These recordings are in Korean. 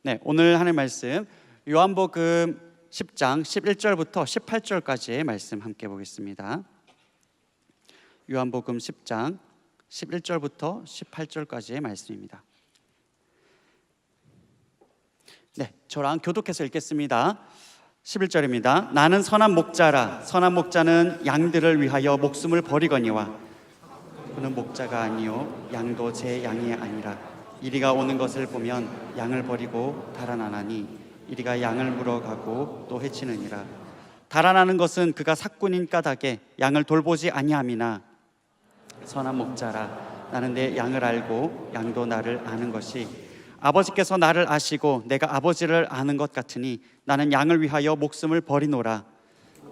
네, 오늘 하는 말씀 요한복음 10장 11절부터 18절까지의 말씀 함께 보겠습니다. 요한복음 10장 11절부터 18절까지의 말씀입니다. 네, 저랑 교독해서 읽겠습니다. 11절입니다. 나는 선한 목자라. 선한 목자는 양들을 위하여 목숨을 버리거니와 그는 목자가 아니요 양도 제 양이 아니라 이리가 오는 것을 보면 양을 버리고 달아나나니 이리가 양을 물어가고 또 해치느니라. 달아나는 것은 그가 삭군인 까닭에 양을 돌보지 아니함이나 선한 목자라. 나는 내 양을 알고 양도 나를 아는 것이 아버지께서 나를 아시고 내가 아버지를 아는 것 같으니 나는 양을 위하여 목숨을 버리노라.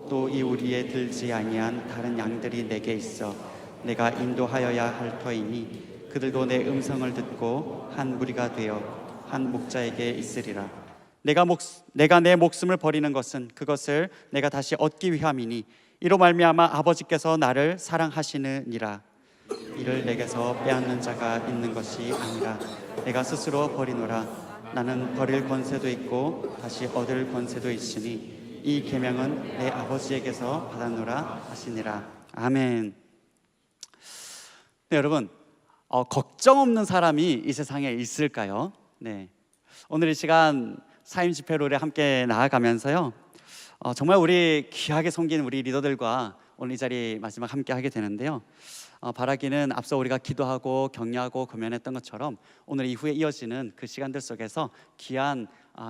또 이 우리에 들지 아니한 다른 양들이 내게 있어 내가 인도하여야 할 터이니 그들도 내 음성을 듣고 한 무리가 되어 한 목자에게 있으리라. 내가 내 목숨을 버리는 것은 그것을 내가 다시 얻기 위함이니 이로 말미암아 아버지께서 나를 사랑하시느니라. 이를 내게서 빼앗는 자가 있는 것이 아니라 내가 스스로 버리노라. 나는 버릴 권세도 있고 다시 얻을 권세도 있으니 이 계명은 내 아버지에게서 받았노라 하시니라. 아멘. 네, 여러분, 걱정 없는 사람이 이 세상에 있을까요? 네, 오늘 이 시간 사임 집회로에 함께 나아가면서요, 정말 우리 귀하게 섬기는 우리 리더들과 오늘 이 자리 마지막 함께 하게 되는데요, 바라기는 앞서 우리가 기도하고 격려하고 금연했던 것처럼 오늘 이후에 이어지는 그 시간들 속에서 귀한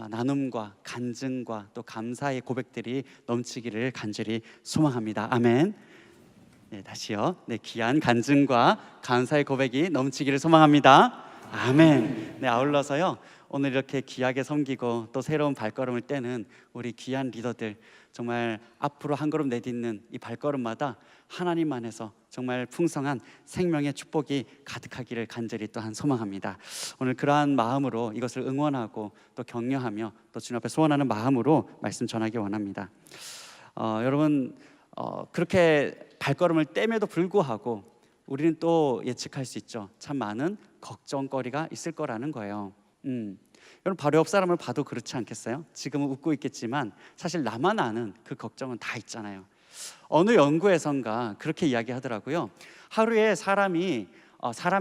나눔과 간증과 또 감사의 고백들이 넘치기를 간절히 소망합니다. 아멘. 네, 다시요. 네, 귀한 간증과 감사의 고백이 넘치기를 소망합니다. 아멘. 네, 아울러서요, 오늘 이렇게 귀하게 섬기고 또 새로운 발걸음을 떼는 우리 귀한 리더들, 정말 앞으로 한 걸음 내딛는 이 발걸음마다 하나님 안에서 정말 풍성한 생명의 축복이 가득하기를 간절히 또한 소망합니다. 오늘 그러한 마음으로 이것을 응원하고 또 격려하며 또 주님 앞에 소원하는 마음으로 말씀 전하기 원합니다. 여러분, 그렇게 발걸음을 떼매도 불구하고 우리는 또 예측할 수 있죠. 참 많은 걱정거리가 있을 거라는 거예요. 여러분, 바로 옆 사람을 봐도 그렇지 않겠어요? 지금은 웃고 있겠지만 사실 나만 아는 그 걱정은 다 있잖아요. 어느 연구에선가 그렇게 이야기하더라고요. 하루에 사람의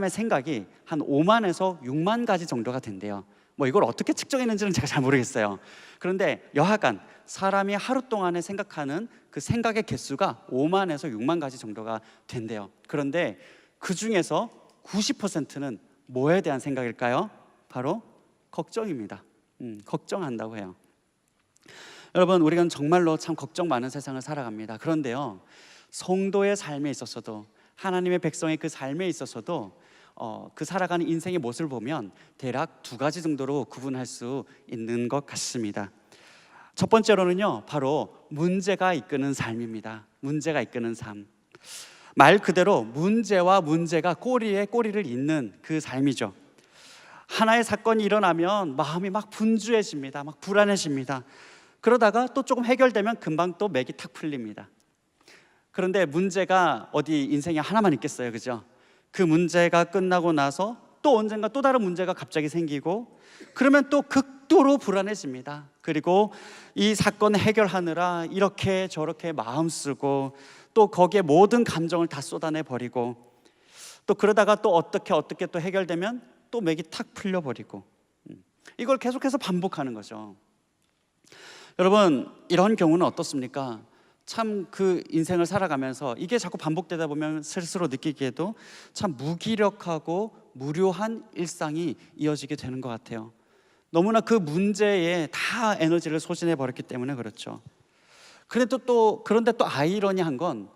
생각이 한 5만에서 6만 가지 정도가 된대요. 뭐 이걸 어떻게 측정했는지는 제가 잘 모르겠어요. 그런데 여하간 사람이 하루 동안에 생각하는 그 생각의 개수가 5만에서 6만 가지 정도가 된대요. 그런데 그 중에서 90%는 뭐에 대한 생각일까요? 바로 걱정입니다. 걱정한다고 해요. 여러분, 우리는 정말로 참 걱정 많은 세상을 살아갑니다. 그런데요, 성도의 삶에 있어서도, 하나님의 백성의 그 삶에 있어서도 그 살아가는 인생의 모습을 보면 대략 두 가지 정도로 구분할 수 있는 것 같습니다. 첫 번째로는요, 바로 문제가 이끄는 삶입니다. 문제가 이끄는 삶. 말 그대로 문제와 문제가 꼬리에 꼬리를 잇는 그 삶이죠. 하나의 사건이 일어나면 마음이 막 분주해집니다. 막 불안해집니다. 그러다가 또 조금 해결되면 금방 또 맥이 탁 풀립니다. 그런데 문제가 어디 인생에 하나만 있겠어요, 그죠? 그 문제가 끝나고 나서 또 언젠가 또 다른 문제가 갑자기 생기고 그러면 또 극도로 불안해집니다. 그리고 이 사건을 해결하느라 이렇게 저렇게 마음 쓰고 또 거기에 모든 감정을 다 쏟아내 버리고 또 그러다가 또 어떻게 또 해결되면 또 맥이 탁 풀려버리고 이걸 계속해서 반복하는 거죠. 여러분, 이런 경우는 어떻습니까? 참 그 인생을 살아가면서 이게 자꾸 반복되다 보면 스스로 느끼기에도 참 무기력하고 무료한 일상이 이어지게 되는 것 같아요. 너무나 그 문제에 다 에너지를 소진해 버렸기 때문에 그렇죠. 그런데 또 아이러니한 건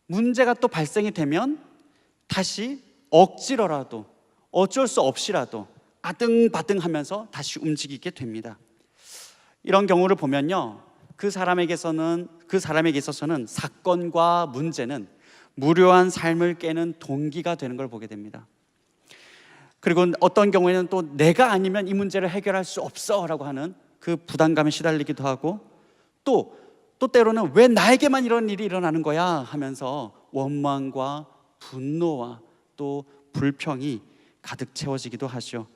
문제가 또 발생이 되면 다시 억지로라도 어쩔 수 없이라도 아등바등하면서 다시 움직이게 됩니다. 이런 경우를 보면요, 그 사람에게 있어서는 사건과 문제는 무료한 삶을 깨는 동기가 되는 걸 보게 됩니다. 그리고 어떤 경우에는 또 내가 아니면 이 문제를 해결할 수 없어 라고 하는 그 부담감에 시달리기도 하고 또 때로는 왜 나에게만 이런 일이 일어나는 거야 하면서 원망과 분노와 또 불평이 가득 채워지기도 하죠.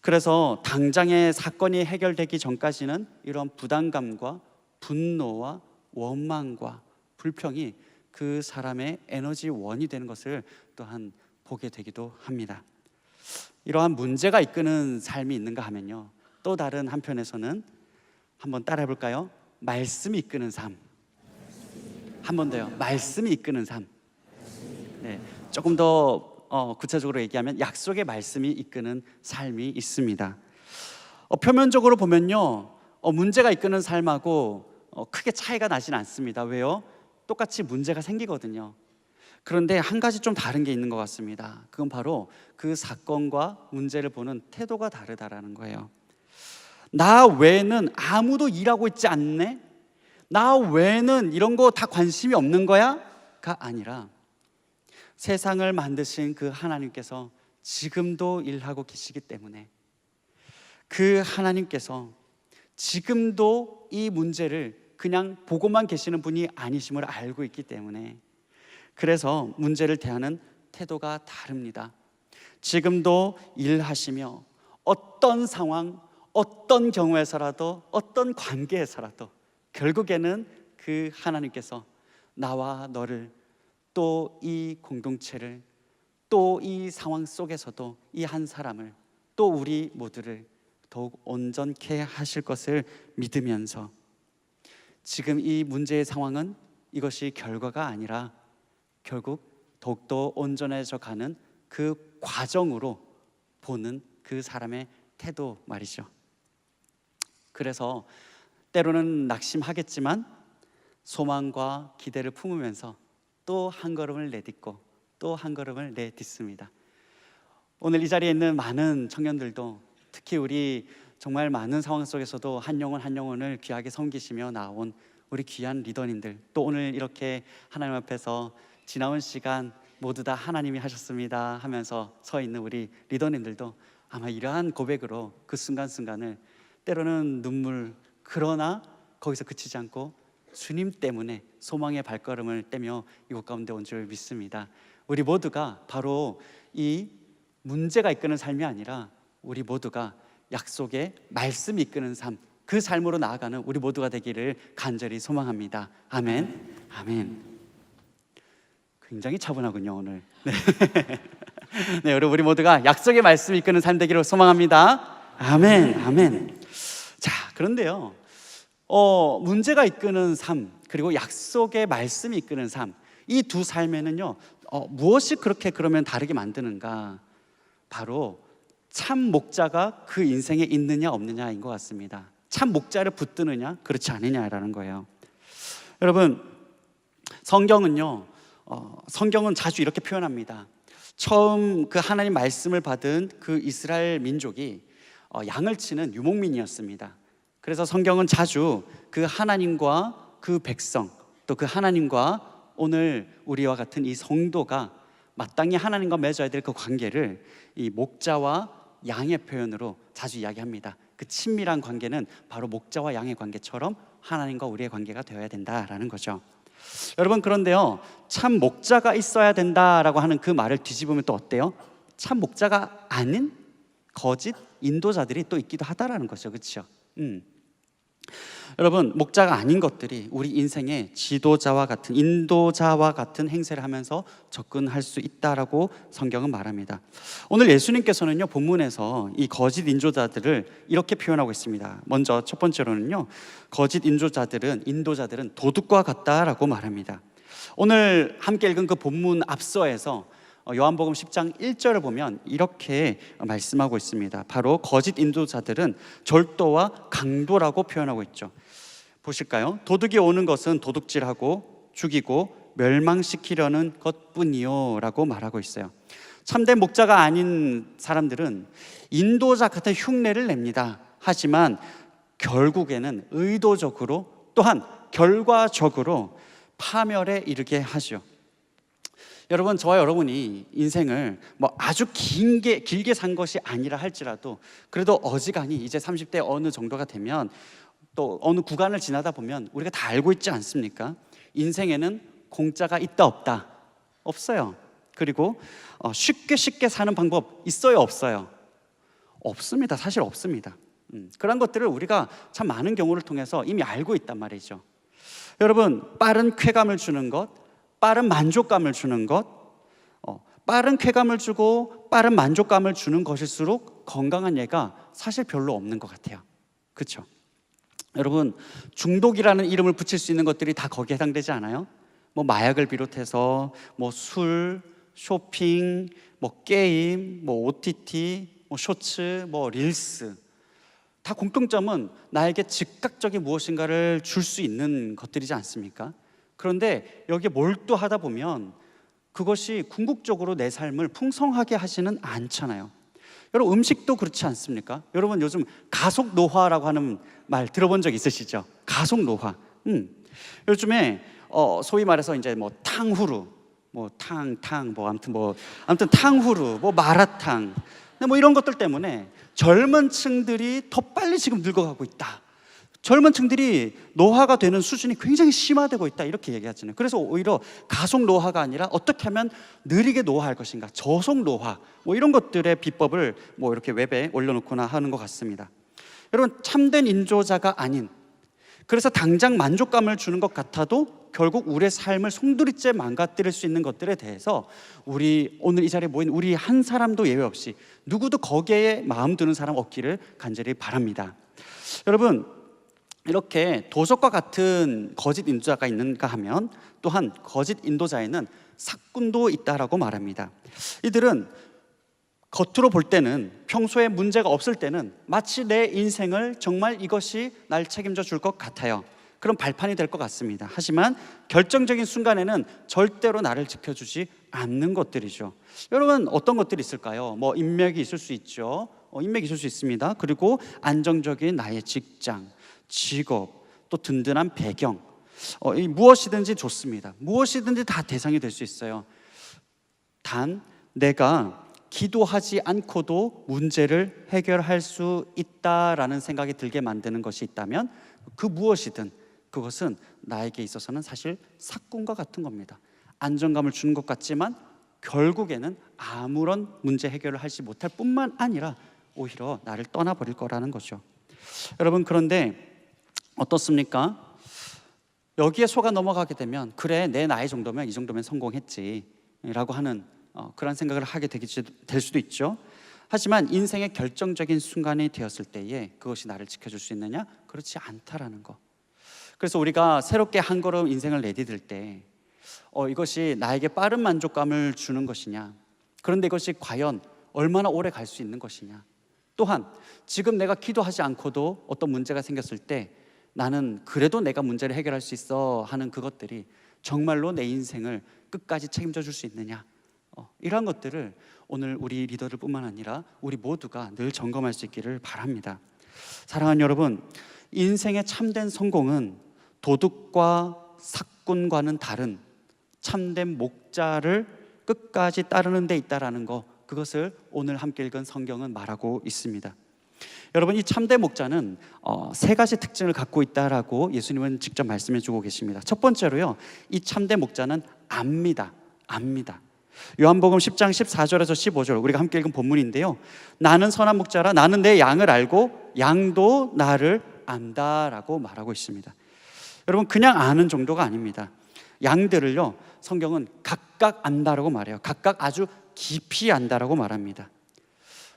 그래서 당장의 사건이 해결되기 전까지는 이런 부담감과 분노와 원망과 불평이 그 사람의 에너지원이 되는 것을 또한 보게 되기도 합니다. 이러한 문제가 이끄는 삶이 있는가 하면요, 또 다른 한편에서는 한번 따라해 볼까요? 말씀이 이끄는 삶. 한 번 더요. 말씀이 이끄는 삶. 네, 조금 더 구체적으로 얘기하면 약속의 말씀이 이끄는 삶이 있습니다. 표면적으로 보면요, 문제가 이끄는 삶하고 크게 차이가 나진 않습니다. 왜요? 똑같이 문제가 생기거든요. 그런데 한 가지 좀 다른 게 있는 것 같습니다. 그건 바로 그 사건과 문제를 보는 태도가 다르다라는 거예요. 나 외에는 아무도 일하고 있지 않네? 나 외에는 이런 거 다 관심이 없는 거야? 가 아니라 세상을 만드신 그 하나님께서 지금도 일하고 계시기 때문에, 그 하나님께서 지금도 이 문제를 그냥 보고만 계시는 분이 아니심을 알고 있기 때문에, 그래서 문제를 대하는 태도가 다릅니다. 지금도 일하시며 어떤 상황, 어떤 경우에서라도, 어떤 관계에서라도 결국에는 그 하나님께서 나와 너를, 또 이 공동체를, 또 이 상황 속에서도 이 한 사람을, 또 우리 모두를 더욱 온전케 하실 것을 믿으면서, 지금 이 문제의 상황은 이것이 결과가 아니라 결국 더욱더 온전해져 가는 그 과정으로 보는 그 사람의 태도 말이죠. 그래서 때로는 낙심하겠지만 소망과 기대를 품으면서 또 한 걸음을 내딛고 또 한 걸음을 내딛습니다. 오늘 이 자리에 있는 많은 청년들도, 특히 우리 정말 많은 상황 속에서도 한 영혼 한 영혼을 귀하게 섬기시며 나온 우리 귀한 리더님들, 또 오늘 이렇게 하나님 앞에서 지나온 시간 모두 다 하나님이 하셨습니다 하면서 서 있는 우리 리더님들도 아마 이러한 고백으로 그 순간순간을, 때로는 눈물, 그러나 거기서 그치지 않고 주님 때문에 소망의 발걸음을 떼며 이곳 가운데 온 줄 믿습니다. 우리 모두가 바로 이 문제가 이끄는 삶이 아니라 우리 모두가 약속의 말씀이 이끄는 삶, 그 삶으로 나아가는 우리 모두가 되기를 간절히 소망합니다. 아멘. 아멘. 굉장히 차분하군요 오늘. 네. 네, 여러분 우리 모두가 약속의 말씀이 이끄는 삶 되기를 소망합니다. 아멘. 아멘. 자, 그런데요, 문제가 이끄는 삶, 그리고 약속의 말씀이 이끄는 삶, 이 두 삶에는요, 무엇이 그렇게 그러면 다르게 만드는가? 바로 참 목자가 그 인생에 있느냐 없느냐인 것 같습니다. 참 목자를 붙드느냐 그렇지 않느냐라는 거예요. 여러분, 성경은요, 성경은 자주 이렇게 표현합니다. 처음 그 하나님 말씀을 받은 그 이스라엘 민족이 양을 치는 유목민이었습니다. 그래서 성경은 자주 그 하나님과 그 백성, 또 그 하나님과 오늘 우리와 같은 이 성도가 마땅히 하나님과 맺어야 될 그 관계를 이 목자와 양의 표현으로 자주 이야기합니다. 그 친밀한 관계는 바로 목자와 양의 관계처럼 하나님과 우리의 관계가 되어야 된다라는 거죠. 여러분, 그런데요, 참 목자가 있어야 된다라고 하는 그 말을 뒤집으면 또 어때요? 참 목자가 아닌 거짓 인도자들이 또 있기도 하다라는 거죠. 그렇죠? 여러분, 목자가 아닌 것들이 우리 인생의 지도자와 같은, 인도자와 같은 행세를 하면서 접근할 수 있다라고 성경은 말합니다. 오늘 예수님께서는요, 본문에서 이 거짓 인도자들을 이렇게 표현하고 있습니다. 먼저 첫 번째로는요, 거짓 인도자들은 도둑과 같다라고 말합니다. 오늘 함께 읽은 그 본문 앞서에서 요한복음 10장 1절을 보면 이렇게 말씀하고 있습니다. 바로 거짓 인도자들은 절도와 강도라고 표현하고 있죠. 보실까요? 도둑이 오는 것은 도둑질하고 죽이고 멸망시키려는 것뿐이요 라고 말하고 있어요. 참된 목자가 아닌 사람들은 인도자 같은 흉내를 냅니다. 하지만 결국에는 의도적으로, 또한 결과적으로 파멸에 이르게 하죠. 여러분, 저와 여러분이 인생을 아주 길게 산 것이 아니라 할지라도 그래도 어지간히 이제 30대 어느 정도가 되면, 또 어느 구간을 지나다 보면 우리가 다 알고 있지 않습니까? 인생에는 공짜가 있다 없다? 없어요. 그리고 쉽게 사는 방법 있어요 없어요? 없습니다. 사실 없습니다. 그런 것들을 우리가 참 많은 경우를 통해서 이미 알고 있단 말이죠. 여러분, 빠른 쾌감을 주는 것, 빠른 만족감을 주는 것, 빠른 쾌감을 주고 빠른 만족감을 주는 것일수록 건강한 예가 사실 별로 없는 것 같아요. 그렇죠? 여러분, 중독이라는 이름을 붙일 수 있는 것들이 다 거기에 해당되지 않아요? 뭐 마약을 비롯해서 뭐 술, 쇼핑, 뭐 게임, 뭐 OTT, 뭐 쇼츠, 뭐 릴스, 다 공통점은 나에게 즉각적인 무엇인가를 줄 수 있는 것들이지 않습니까? 그런데 여기에 몰두하다 보면 그것이 궁극적으로 내 삶을 풍성하게 하지는 않잖아요. 여러분, 음식도 그렇지 않습니까? 여러분, 요즘 가속 노화라고 하는 말 들어본 적 있으시죠? 가속 노화. 요즘에 소위 말해서 이제 뭐 탕후루, 뭐 아무튼 탕후루, 뭐 마라탕, 뭐 이런 것들 때문에 젊은 층들이 더 빨리 지금 늙어가고 있다. 젊은 층들이 노화가 되는 수준이 굉장히 심화되고 있다, 이렇게 얘기하잖아요. 그래서 오히려 가속 노화가 아니라 어떻게 하면 느리게 노화할 것인가, 저속 노화, 뭐 이런 것들의 비법을 뭐 이렇게 웹에 올려놓거나 하는 것 같습니다. 여러분, 참된 인조자가 아닌, 그래서 당장 만족감을 주는 것 같아도 결국 우리의 삶을 송두리째 망가뜨릴 수 있는 것들에 대해서 우리 오늘 이 자리에 모인 우리 한 사람도 예외 없이 누구도 거기에 마음 두는 사람 없기를 간절히 바랍니다. 여러분, 이렇게 도적과 같은 거짓 인도자가 있는가 하면 또한 거짓 인도자에는 사꾼도 있다라고 말합니다. 이들은 겉으로 볼 때는, 평소에 문제가 없을 때는 마치 내 인생을 정말 이것이 날 책임져 줄 것 같아요. 그런 발판이 될 것 같습니다. 하지만 결정적인 순간에는 절대로 나를 지켜주지 않는 것들이죠. 여러분, 어떤 것들이 있을까요? 뭐 인맥이 있을 수 있죠. 인맥이 있을 수 있습니다. 그리고 안정적인 나의 직장, 직업, 또 든든한 배경, 무엇이든지 좋습니다. 무엇이든지 다 대상이 될 수 있어요. 단 내가 기도하지 않고도 문제를 해결할 수 있다라는 생각이 들게 만드는 것이 있다면 그 무엇이든 그것은 나에게 있어서는 사실 사건과 같은 겁니다. 안정감을 주는 것 같지만 결국에는 아무런 문제 해결을 하지 못할 뿐만 아니라 오히려 나를 떠나버릴 거라는 거죠. 여러분, 그런데 어떻습니까? 여기에 속아 넘어가게 되면 그래, 내 나이 정도면 이 정도면 성공했지 라고 하는 그런 생각을 하게 될 수도 있죠. 하지만 인생의 결정적인 순간이 되었을 때에 그것이 나를 지켜줄 수 있느냐? 그렇지 않다라는 거. 그래서 우리가 새롭게 한 걸음 인생을 내디딜 때 이것이 나에게 빠른 만족감을 주는 것이냐, 그런데 이것이 과연 얼마나 오래 갈 수 있는 것이냐, 또한 지금 내가 기도하지 않고도 어떤 문제가 생겼을 때 나는 그래도 내가 문제를 해결할 수 있어 하는 그것들이 정말로 내 인생을 끝까지 책임져 줄 수 있느냐, 이러한 것들을 오늘 우리 리더들 뿐만 아니라 우리 모두가 늘 점검할 수 있기를 바랍니다. 사랑하는 여러분, 인생의 참된 성공은 도둑과 사꾼과는 다른 참된 목자를 끝까지 따르는 데 있다라는 거, 그것을 오늘 함께 읽은 성경은 말하고 있습니다. 여러분, 이 참된 목자는 세 가지 특징을 갖고 있다라고 예수님은 직접 말씀해 주고 계십니다. 첫 번째로요, 이 참된 목자는 압니다. 요한복음 10장 14절에서 15절 우리가 함께 읽은 본문인데요, 나는 선한 목자라, 나는 내 양을 알고 양도 나를 안다라고 말하고 있습니다. 여러분, 그냥 아는 정도가 아닙니다. 양들을요, 성경은 각각 안다라고 말해요. 각각 아주 깊이 안다라고 말합니다.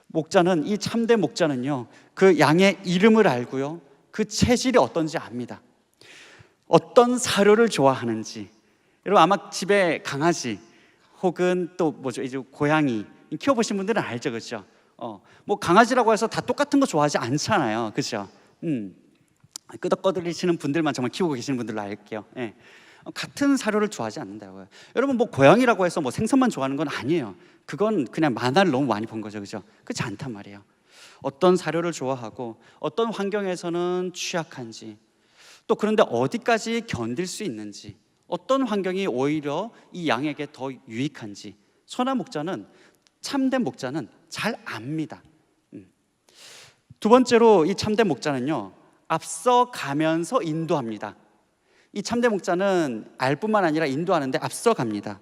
목자는, 이 참된 목자는요, 그 양의 이름을 알고요, 그 체질이 어떤지 압니다. 어떤 사료를 좋아하는지. 여러분, 아마 집에 강아지 혹은 또 뭐죠, 이제 고양이 키워보신 분들은 알죠, 그렇죠? 뭐 강아지라고 해서 다 똑같은 거 좋아하지 않잖아요, 그렇죠? 끄덕거리시는 분들만 정말 키우고 계시는 분들로 알게요. 예. 같은 사료를 좋아하지 않는다고요. 여러분, 뭐 고양이라고 해서 뭐 생선만 좋아하는 건 아니에요. 그건 그냥 만화를 너무 많이 본 거죠, 그죠? 그렇지 않단 말이에요. 어떤 사료를 좋아하고 어떤 환경에서는 취약한지, 또 그런데 어디까지 견딜 수 있는지, 어떤 환경이 오히려 이 양에게 더 유익한지 선한 목자는, 참된 목자는 잘 압니다. 두 번째로 이 참된 목자는요, 앞서가면서 인도합니다. 이 참된 목자는 알 뿐만 아니라 인도하는데 앞서갑니다.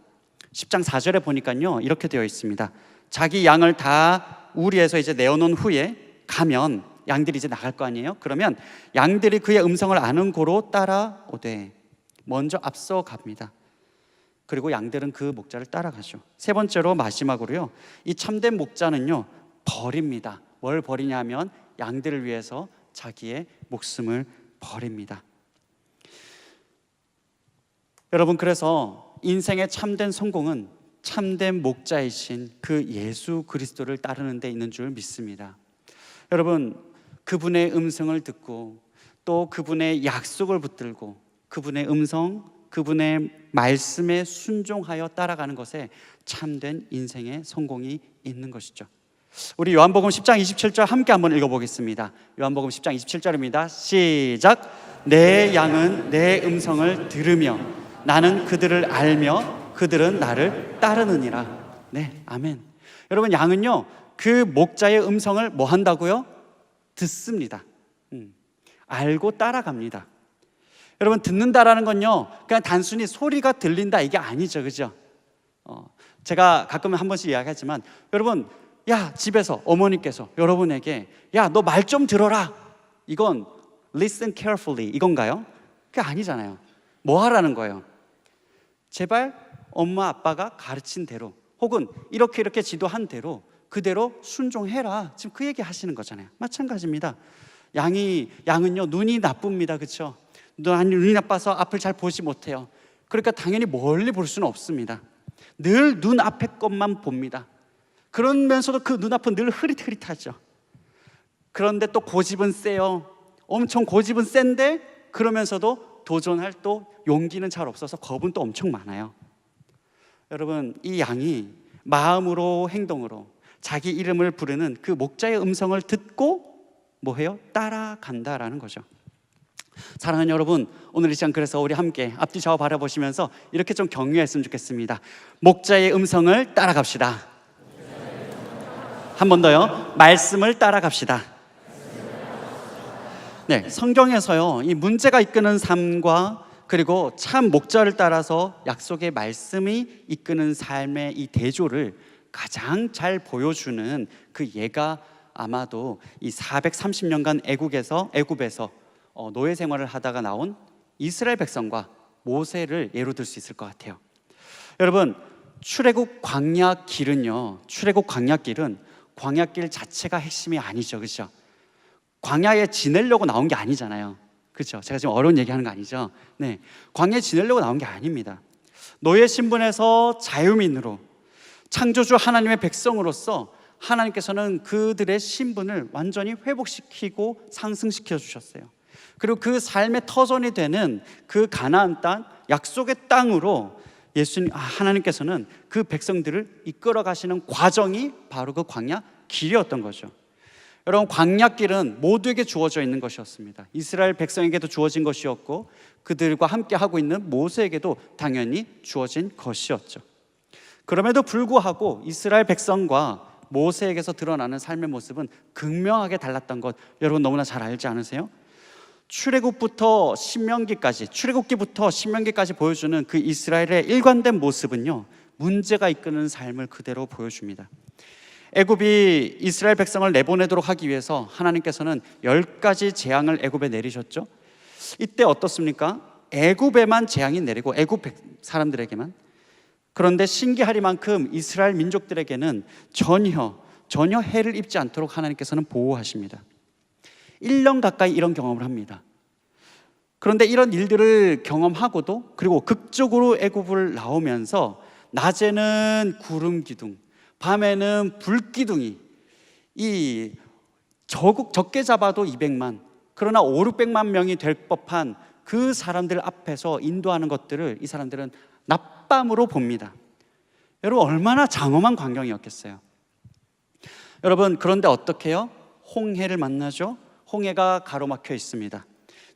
10장 4절에 보니까요, 이렇게 되어 있습니다. 자기 양을 다 우리에서 이제 내어놓은 후에 가면 양들이 이제 나갈 거 아니에요? 그러면 양들이 그의 음성을 아는 고로 따라오되, 먼저 앞서 갑니다. 그리고 양들은 그 목자를 따라가죠. 세 번째로 마지막으로요, 이 참된 목자는요 버립니다. 뭘 버리냐면 양들을 위해서 자기의 목숨을 버립니다. 여러분, 그래서 인생의 참된 성공은 참된 목자이신 그 예수 그리스도를 따르는 데 있는 줄 믿습니다. 여러분, 그분의 음성을 듣고 또 그분의 약속을 붙들고 그분의 음성, 그분의 말씀에 순종하여 따라가는 것에 참된 인생의 성공이 있는 것이죠. 우리 요한복음 10장 27절 함께 한번 읽어보겠습니다. 요한복음 10장 27절입니다. 시작. 내 양은 내 음성을 들으며 나는 그들을 알며 그들은 나를 따르느니라. 네, 아멘. 여러분, 양은요 그 목자의 음성을 뭐 한다고요? 듣습니다. 알고 따라갑니다. 여러분, 듣는다라는 건요 그냥 단순히 소리가 들린다 이게 아니죠, 그죠? 제가 가끔 한 번씩 이야기하지만, 여러분, 야, 집에서 어머니께서 여러분에게 야, 너 말 좀 들어라, 이건 listen carefully 이건가요? 그게 아니잖아요. 뭐 하라는 거예요? 제발 엄마 아빠가 가르친 대로, 혹은 이렇게 지도한 대로 그대로 순종해라, 지금 그 얘기 하시는 거잖아요. 마찬가지입니다. 양은요 눈이 나쁩니다, 그렇죠? 눈이 나빠서 앞을 잘 보지 못해요. 그러니까 당연히 멀리 볼 수는 없습니다. 늘 눈 앞에 것만 봅니다. 그러면서도 그 눈앞은 늘 흐릿흐릿하죠. 그런데 또 고집은 세요. 엄청 고집은 센데 그러면서도 도전할 또 용기는 잘 없어서 겁은 또 엄청 많아요. 여러분, 이 양이 마음으로 행동으로 자기 이름을 부르는 그 목자의 음성을 듣고 뭐해요? 따라간다라는 거죠. 사랑하는 여러분, 오늘 이 시간 그래서 우리 함께 앞뒤 좌우 바라보시면서 이렇게 좀 격려했으면 좋겠습니다. 목자의 음성을 따라갑시다. 한 번 더요. 말씀을 따라갑시다. 네, 성경에서요 이 문제가 이끄는 삶과 그리고 참 목자를 따라서 약속의 말씀이 이끄는 삶의 이 대조를 가장 잘 보여주는 그 예가 아마도 이 430년간 애굽에서 노예 생활을 하다가 나온 이스라엘 백성과 모세를 예로 들 수 있을 것 같아요. 여러분, 출애굽 광야길은 광야길 자체가 핵심이 아니죠, 그렇죠? 광야에 지내려고 나온 게 아니잖아요, 그렇죠? 제가 지금 어려운 얘기하는 거 아니죠? 네, 광야에 지내려고 나온 게 아닙니다. 노예 신분에서 자유민으로 창조주 하나님의 백성으로서 하나님께서는 그들의 신분을 완전히 회복시키고 상승시켜 주셨어요. 그리고 그 삶의 터전이 되는 그 가나안 땅, 약속의 땅으로 하나님께서는 그 백성들을 이끌어 가시는 과정이 바로 그 광야 길이었던 거죠. 여러분, 광야길은 모두에게 주어져 있는 것이었습니다. 이스라엘 백성에게도 주어진 것이었고 그들과 함께 하고 있는 모세에게도 당연히 주어진 것이었죠. 그럼에도 불구하고 이스라엘 백성과 모세에게서 드러나는 삶의 모습은 극명하게 달랐던 것 여러분 너무나 잘 알지 않으세요? 출애굽기부터 신명기까지 보여주는 그 이스라엘의 일관된 모습은요 문제가 이끄는 삶을 그대로 보여줍니다. 애굽이 이스라엘 백성을 내보내도록 하기 위해서 하나님께서는 10가지 재앙을 애굽에 내리셨죠. 이때 어떻습니까? 애굽에만 재앙이 내리고 애굽 사람들에게만. 그런데 신기하리만큼 이스라엘 민족들에게는 전혀 해를 입지 않도록 하나님께서는 보호하십니다. 1년 가까이 이런 경험을 합니다. 그런데 이런 일들을 경험하고도, 그리고 극적으로 애굽을 나오면서 낮에는 구름 기둥, 밤에는 불 기둥이, 이 적게 잡아도 200만, 그러나 500~600만 명이 될 법한 그 사람들 앞에서 인도하는 것들을 이 사람들은 낮밤으로 봅니다. 여러분, 얼마나 장엄한 광경이었겠어요. 여러분, 그런데 어떻게 해요? 홍해를 만나죠. 홍해가 가로막혀 있습니다.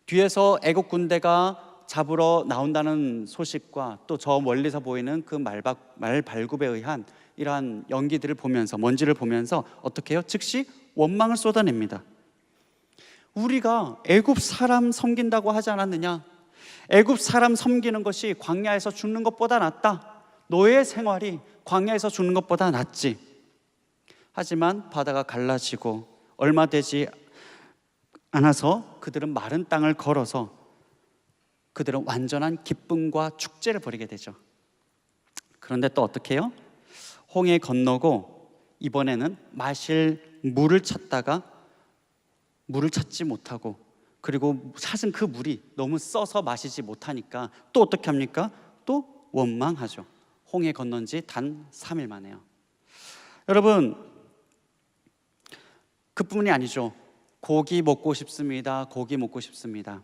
뒤에서 애국 군대가 잡으러 나온다는 소식과 또 저 멀리서 보이는 그 말발굽에 의한 이러한 연기들을 보면서, 먼지를 보면서 어떻게 해요? 즉시 원망을 쏟아냅니다. 우리가 애굽 사람 섬긴다고 하지 않았느냐? 애굽 사람 섬기는 것이 광야에서 죽는 것보다 낫다. 노예 생활이 광야에서 죽는 것보다 낫지. 하지만 바다가 갈라지고 얼마 되지 않아서 그들은 마른 땅을 걸어서 그들은 완전한 기쁨과 축제를 벌이게 되죠. 그런데 또 어떻게 해요? 홍해 건너고 이번에는 마실 물을 찾다가 물을 찾지 못하고, 그리고 찾은 그 물이 너무 써서 마시지 못하니까 또 어떻게 합니까? 또 원망하죠. 홍해 건넌 지 단 3일 만에요. 여러분, 그뿐이 아니죠. 고기 먹고 싶습니다. 고기 먹고 싶습니다.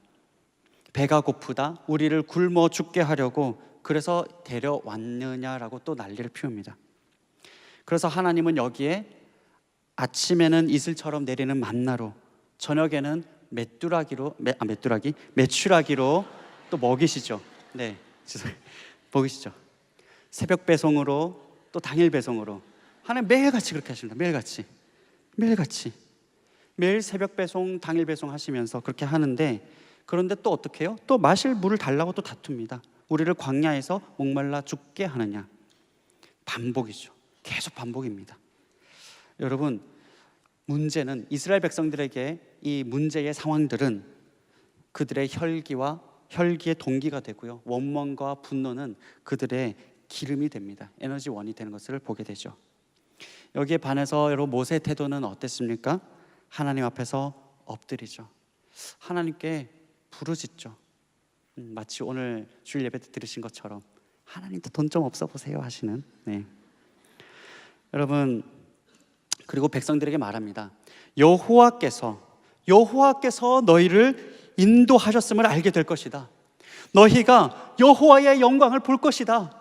배가 고프다. 우리를 굶어 죽게 하려고 그래서 데려왔느냐라고 또 난리를 피웁니다. 그래서 하나님은 여기에 아침에는 이슬처럼 내리는 만나로, 저녁에는 메추라기로 또 먹이시죠. 네, 먹이시죠. 새벽 배송으로 또 당일 배송으로 하나님 매일같이 그렇게 하십니다. 매일같이 매일 새벽 배송, 당일 배송 하시면서 그렇게 하는데, 그런데 또 어떻게 해요? 또 마실 물을 달라고 또 다툽니다. 우리를 광야에서 목말라 죽게 하느냐. 반복이죠. 계속 반복입니다. 여러분, 문제는 이스라엘 백성들에게 이 문제의 상황들은 그들의 혈기의 동기가 되고요, 원망과 분노는 그들의 기름이 됩니다. 에너지원이 되는 것을 보게 되죠. 여기에 반해서 여러분, 모세의 태도는 어땠습니까? 하나님 앞에서 엎드리죠. 하나님께 부르짖죠. 마치 오늘 주일 예배 때 들으신 것처럼 하나님도 돈 좀 없어 보세요 하시는. 네. 여러분, 그리고 백성들에게 말합니다. 여호와께서 너희를 인도하셨음을 알게 될 것이다. 너희가 여호와의 영광을 볼 것이다.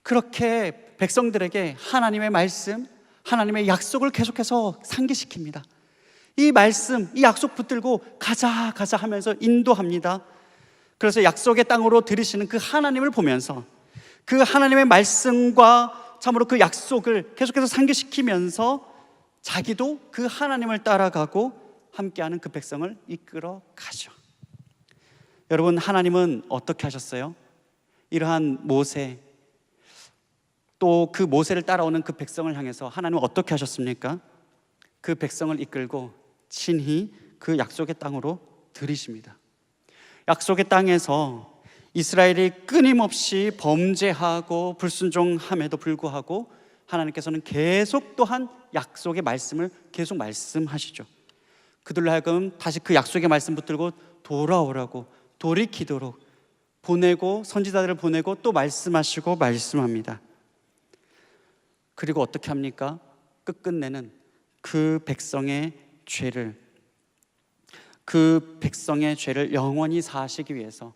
그렇게 백성들에게 하나님의 말씀, 하나님의 약속을 계속해서 상기시킵니다. 이 말씀, 이 약속 붙들고 가자 하면서 인도합니다. 그래서 약속의 땅으로 들이시는 그 하나님을 보면서 그 하나님의 말씀과 참으로 그 약속을 계속해서 상기시키면서 자기도 그 하나님을 따라가고 함께하는 그 백성을 이끌어 가죠. 여러분, 하나님은 어떻게 하셨어요? 이러한 모세, 또 그 모세를 따라오는 그 백성을 향해서 하나님은 어떻게 하셨습니까? 그 백성을 이끌고 친히 그 약속의 땅으로 들이십니다. 약속의 땅에서 이스라엘이 끊임없이 범죄하고 불순종함에도 불구하고 하나님께서는 계속 또한 약속의 말씀을 계속 말씀하시죠. 그들로 하여금 다시 그 약속의 말씀 붙들고 돌아오라고, 돌이키도록 보내고, 선지자들을 보내고 또 말씀하시고 말씀합니다. 그리고 어떻게 합니까? 끝끝내는 그 백성의 죄를 영원히 사하시기 위해서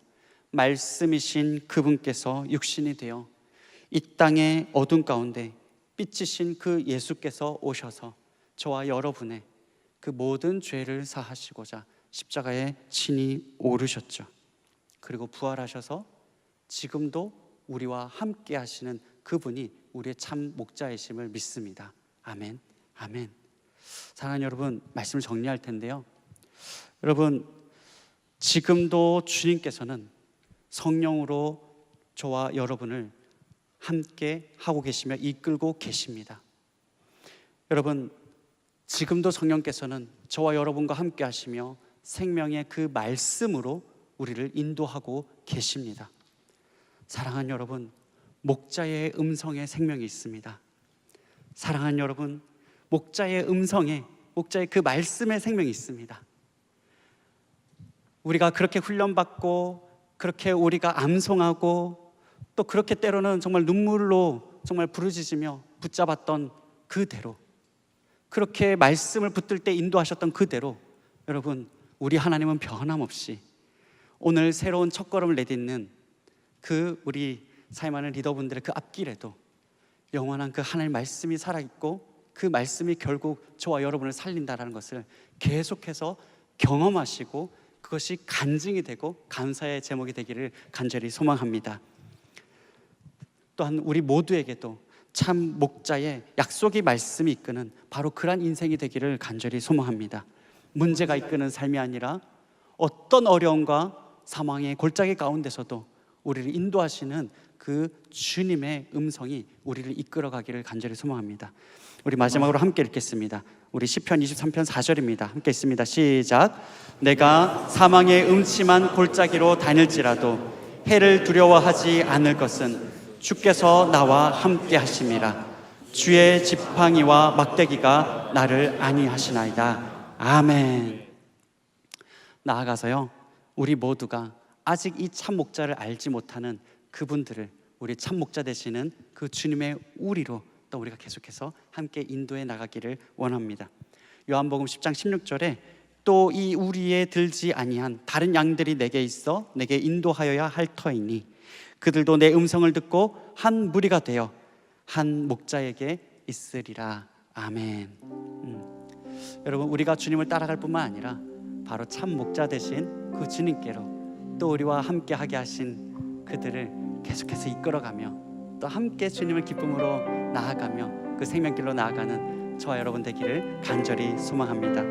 말씀이신 그분께서 육신이 되어 이 땅의 어둠 가운데 빛이신 그 예수께서 오셔서 저와 여러분의 그 모든 죄를 사하시고자 십자가에 친히 오르셨죠. 그리고 부활하셔서 지금도 우리와 함께 하시는 그분이 우리의 참 목자이심을 믿습니다. 아멘. 아멘. 사랑하는 여러분, 말씀을 정리할 텐데요, 여러분, 지금도 주님께서는 성령으로 저와 여러분을 함께 하고 계시며 이끌고 계십니다. 여러분, 지금도 성령께서는 저와 여러분과 함께 하시며 생명의 그 말씀으로 우리를 인도하고 계십니다. 사랑하는 여러분, 목자의 음성에 생명이 있습니다. 사랑하는 여러분, 목자의 음성에, 목자의 그 말씀에 생명이 있습니다. 우리가 그렇게 훈련받고, 그렇게 우리가 암송하고, 또 그렇게 때로는 정말 눈물로 정말 부르짖으며 붙잡았던 그대로, 그렇게 말씀을 붙들 때 인도하셨던 그대로, 여러분, 우리 하나님은 변함없이 오늘 새로운 첫걸음을 내딛는 그 우리 사임하는 리더분들의 그 앞길에도 영원한 그 하나님의 말씀이 살아있고, 그 말씀이 결국 저와 여러분을 살린다는 것을 계속해서 경험하시고 그것이 간증이 되고 감사의 제목이 되기를 간절히 소망합니다. 또한 우리 모두에게도 참 목자의 약속의 말씀이 이끄는 바로 그러한 인생이 되기를 간절히 소망합니다. 문제가 이끄는 삶이 아니라 어떤 어려움과 사망의 골짜기 가운데서도 우리를 인도하시는 그 주님의 음성이 우리를 이끌어가기를 간절히 소망합니다. 우리 마지막으로 함께 읽겠습니다. 우리 시편 23편 4절입니다. 함께 읽습니다. 시작. 내가 사망의 음침한 골짜기로 다닐지라도 해를 두려워하지 않을 것은 주께서 나와 함께 하심이라. 주의 지팡이와 막대기가 나를 안위하시나이다. 아멘. 나아가서요, 우리 모두가 아직 이 참 목자를 알지 못하는 그분들을 우리 참 목자 되시는 그 주님의 우리로 또 우리가 계속해서 함께 인도해 나가기를 원합니다. 요한복음 10장 16절에 또 이 우리에 들지 아니한 다른 양들이 내게 있어 내게 인도하여야 할 터이니 그들도 내 음성을 듣고 한 무리가 되어 한 목자에게 있으리라. 아멘. 여러분, 우리가 주님을 따라갈 뿐만 아니라 바로 참 목자 되신 그 주님께로 또 우리와 함께 하게 하신 그들을 계속해서 이끌어가며 또 함께 주님을 기쁨으로 나아가며 그 생명길로 나아가는 저와 여러분 되기를 간절히 소망합니다.